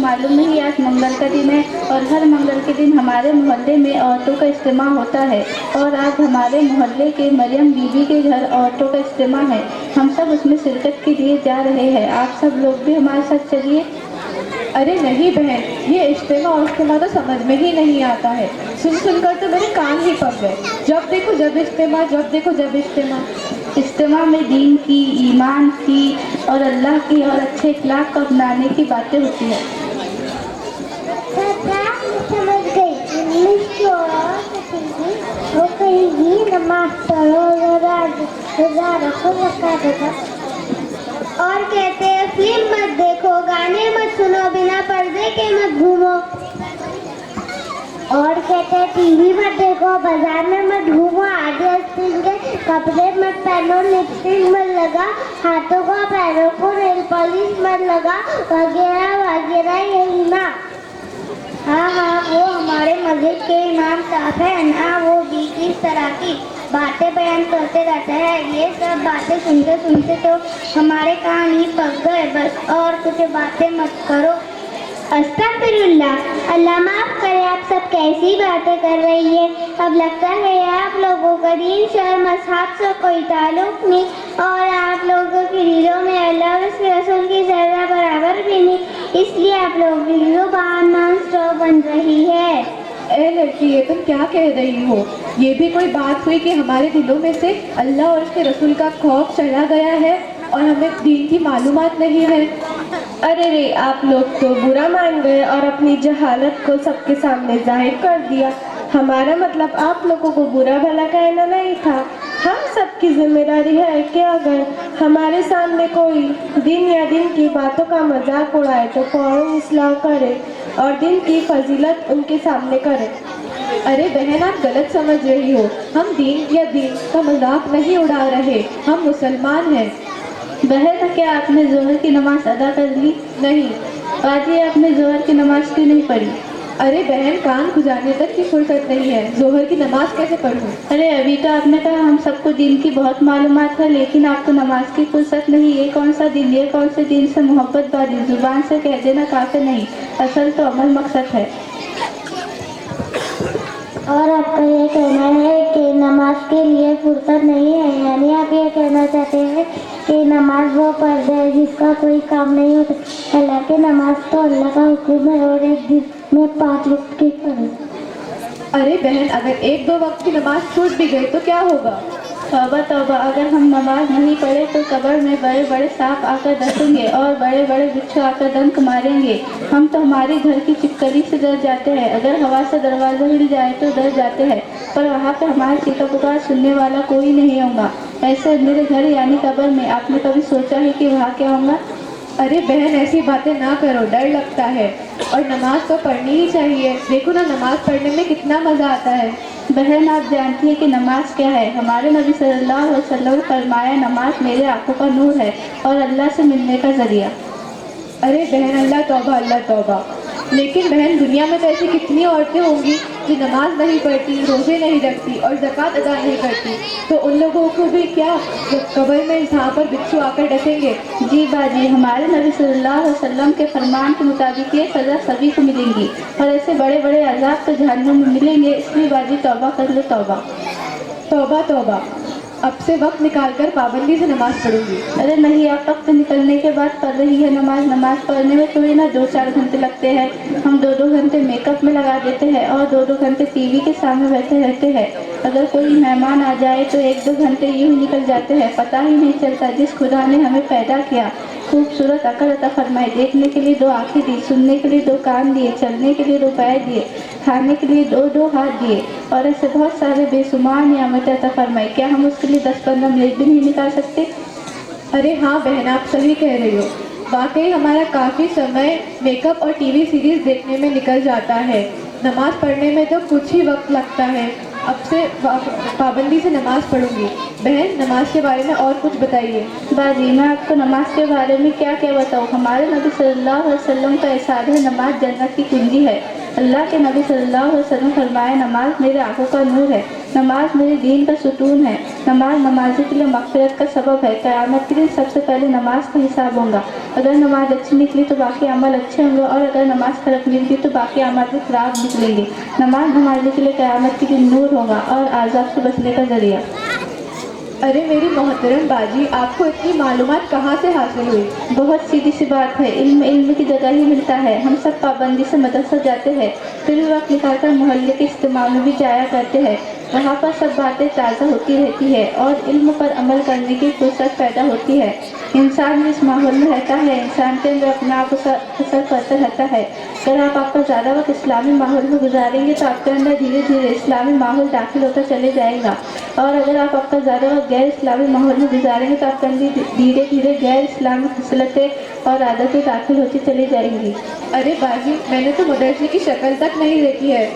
मालूम नहीं आज मंगल का दिन है और हर मंगल के दिन हमारे मोहल्ले में औरतों का इज्तिमा होता है और आज हमारे मोहल्ले के मरियम बीबी के घर औरतों का इज्तिमा है। हम सब उसमें शिरकत के लिए जा रहे हैं, आप सब लोग भी हमारे साथ चलिए। अरे नहीं बहन, ये इज्तिमा और इज्तिमा तो समझ में ही नहीं आता है। सुनकर तो मेरे कान ही पक गए। जब देखो जब इज्तिमा, जब देखो जब इज्तिमा। इज्तिमा में दीन की, ईमान की और अल्लाह की और अच्छे इखलाक को अपनाने की बातें होती है। समझ गई, इंग्लिश की वो कहेगी नमाज पढ़ो, रोजा रखो, ज़कात दो। और कहते हैं फिल्म मत देखो, गाने मत सुनो, बिना पर्दे के मत घूमो। और कहते हैं टीवी मत देखो, बाजार में मत घूमो, आधे आस्तीन के कपड़े मत पहनो, लिपस्टिक मत लगा, हाथों को पैरों को नेल पॉलिश मत लगा, वगैरह वगैरह। यही ना? हाँ, वो हमारे मस्जिद के इमाम साहब है ना, वो बीच इस तरह की बातें बयान करते रहते हैं। ये सब बातें सुनते सुनते तो हमारे कान ही पक गए। बस और कुछ बातें मत करो। अस्तगफिरुल्लाह, अल्लाह माफ करे, आप सब कैसी बातें कर रही है। अब लगता है आप लोगों का दीन शर्म मज़हब से कोई ताल्लुक नहीं और आप लोगों के दिलों में अल्लाह और उसके रसूल की ज़र्रा बराबर भी नहीं, इसलिए आप लोगों की ज़ुबान नॉन स्टॉप बन रही है। ए लड़की, ये तुम क्या कह रही हो? ये भी कोई बात हुई कि हमारे दिलों में से अल्लाह और उसके रसूल का खौफ चला गया है और हमें दीन की मालूमात नहीं है? अरे रे, आप लोग तो बुरा मान गए और अपनी जहालत को सबके सामने जाहिर कर दिया। हमारा मतलब आप लोगों को बुरा भला कहना नहीं था। हम सबकी जिम्मेदारी है कि अगर हमारे सामने कोई दिन या दिन की बातों का मजाक उड़ाए तो फौरन इस्लाह करे और दिन की फजीलत उनके सामने करे। अरे बहन, आप गलत समझ रही हो। हम दीन या दीन का मजाक नहीं उड़ा रहे, हम मुसलमान हैं। बहन, क्या आपने जोहर की नमाज अदा कर ली? नहीं। बाजी, आपने जोहर की नमाज क्यों नहीं पढ़ी? अरे बहन, कान खुजाने तक की फुर्सत नहीं है, जोहर की नमाज कैसे पढ़ूं? अरे अभी तो आपने कहा हम सबको दीन की बहुत मालूमात है, लेकिन आपको नमाज की फुर्सत नहीं। ये कौन सा दिन, ये कौन से दिन से मोहब्बत बाजी? जुबान से कह देना काफी नहीं, असल तो अमल मकसद है। और आपका ये कहना है कि नमाज के लिए फुर्सत नहीं है, यानी आप ये कहना चाहते हैं कि नमाज वो पर्दा है जिसका कोई काम नहीं होता। हालांकि नमाज तो अल्लाह का हुक्म है और एक दिन में 5 वक्त की पढ़े। अरे बहन, अगर 1-2 वक्त की नमाज छूट भी गई तो क्या होगा? तौबा तौबा, अगर हम नमाज नहीं पढ़े तो कब्र में बड़े बड़े सांप आकर डसेंगे और बड़े बड़े बिच्छू आकर डंक मारेंगे। हम तो हमारे घर की चिपकली से डर जाते हैं, अगर हवा से दरवाज़ा हिल जाए तो डर जाते हैं, पर वहाँ पे हमारी चीखा पुकार सुनने वाला कोई नहीं होगा। ऐसे मेरे घर यानी कब्र में आपने कभी सोचा है कि वहाँ क्या होगा? अरे बहन, ऐसी बातें ना करो, डर लगता है। और नमाज तो पढ़नी ही चाहिए। देखो ना, नमाज पढ़ने में कितना मज़ा आता है। बहन, आप जानती हैं कि नमाज क्या है? हमारे नबी सल्लल्लाहु अलैहि वसल्लम ने फरमाया, नमाज मेरे आंखों का नूर है और अल्लाह से मिलने का ज़रिया। अरे बहन, अल्लाह तौबा, अल्लाह तौबा। लेकिन बहन, दुनिया में तो ऐसी कितनी औरतें होंगी जो नमाज नहीं पढ़ती, रोज़े नहीं रखती और ज़कात अदा नहीं करती, तो उन लोगों को भी क्या कब्र में जहाँ पर बिच्छू आकर डसेंगे? जी बाजी, हमारे नबी सल्लल्लाहु अलैहि वसल्लम के फरमान के मुताबिक ये सज़ा सभी को मिलेंगी और ऐसे बड़े बड़े अज़ाब तो जहन्नम में मिलेंगे। इसलिए बाजी तौबा कर लो, तौबा। तौबा तौबा, अब से वक्त निकालकर पाबंदी से नमाज पढ़ूंगी। अरे नहीं, आप वक्त निकलने के बाद पढ़ रही है नमाज। नमाज पढ़ने में थोड़ी ना 2-4 घंटे लगते हैं, हम 2-2 घंटे मेकअप में लगा देते हैं और 2-2 घंटे टीवी के सामने बैठे रहते हैं। अगर कोई मेहमान आ जाए तो 1-2 घंटे यूँ ही निकल जाते हैं, पता ही नहीं चलता। जिस खुदा ने हमें पैदा किया, खूबसूरत अकल अता फरमाई, देखने के लिए 2 आँखें दी, सुनने के लिए 2 कान दिए, चलने के लिए 2 पैर दिए, खाने के लिए 2-2 हाथ दिए और ऐसे बहुत सारे बेशुमार नियामतें अता फरमाई, क्या हम उसके लिए 10-15 मिनट भी नहीं निकाल सकते? अरे हाँ बहन, आप सही कह रही हो। वाकई हमारा काफ़ी समय मेकअप और टीवी सीरीज़ देखने में निकल जाता है। नमाज पढ़ने में तो कुछ ही वक्त लगता है। अब से पाबंदी से नमाज पढ़ूंगी। बहन, नमाज के बारे में और कुछ बताइए। बाजी, मैं आपको नमाज के बारे में क्या क्या बताऊँ? हमारे नबी सल्लल्लाहु अलैहि वसल्लम का इरशाद है, नमाज जन्नत की कुंजी है। अल्लाह के नबी सल्लल्लाहु अलैहि वसल्लम फरमाया, नमाज मेरे आंखों का नूर है। नमाज मेरे दीन का सुतून है। नमाज नमाजी के लिए मग़फ़िरत का सबब है। क़यामत के दिन सबसे पहले नमाज का हिसाब होगा। अगर नमाज अच्छी निकली तो बाकी अमल अच्छे होंगे और अगर नमाज ख़राब निकली तो बाकी अमल भी ख़राब निकलेंगे। नमाज नमाजी के लिए क़यामत के दिन नूर होगा और आज़ाब से बचने का ज़रिया। अरे मेरी मोहतरम बाजी, आपको इतनी मालूमात कहाँ से हासिल हुई? बहुत सीधी सी बात है, इल्म की जगह ही मिलता है। हम सब पाबंदी से मदरसा जाते हैं, फिर वक्त निकालकर मोहल्ले के इज्तिमा में भी जाया करते हैं। वहाँ पर सब बातें ताज़ा होती रहती है और इल्म पर अमल करने की फुर्सत पैदा होती है। इंसान जिस माहौल में रहता है, इंसान के अंदर अपने आप असर करता रहता है। अगर आप आपका ज़्यादा वक्त इस्लामी माहौल में गुजारेंगे तो आपके अंदर धीरे धीरे इस्लामी माहौल दाखिल होता चले जाएगा, और अगर आप आपका ज़्यादा वक्त गैर इस्लामी माहौल में गुजारेंगे तो आपके अंदर धीरे धीरे गैर इस्लामी खसलतें और आदतें दाखिल होती चली जाएंगी। अरे बाजी, मैंने तो मदरसे की शक्ल तक नहीं देखी है।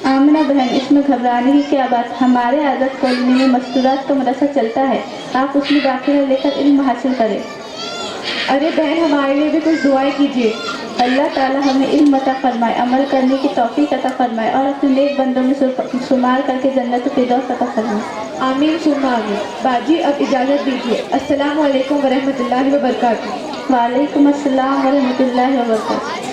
आमिना बहन, इसमें घबराने की क्या बात। हमारे आज़ाद कॉलोनी में मस्तूरात का मदरसा चलता है, आप उसमें दाखिला लेकर इल्म हासिल करें। अरे बहन, हमारे लिए भी कुछ दुआएं कीजिए। अल्लाह ताला हमें इल्म अता फरमाए, अमल करने की तौफीक अता फरमाए और अपने नेक बंदों में शुमार करके जन्नत फिरदौस अता फरमाए। आमीन सुम्मा आमीन। बाजी, अब इजाज़त दीजिए। अस्सलामु अलैकुम वरहमतुल्लाहि वबरकातुहू। वालेकुम अस्सलाम वरहमतुल्लाहि वबरकातुहू।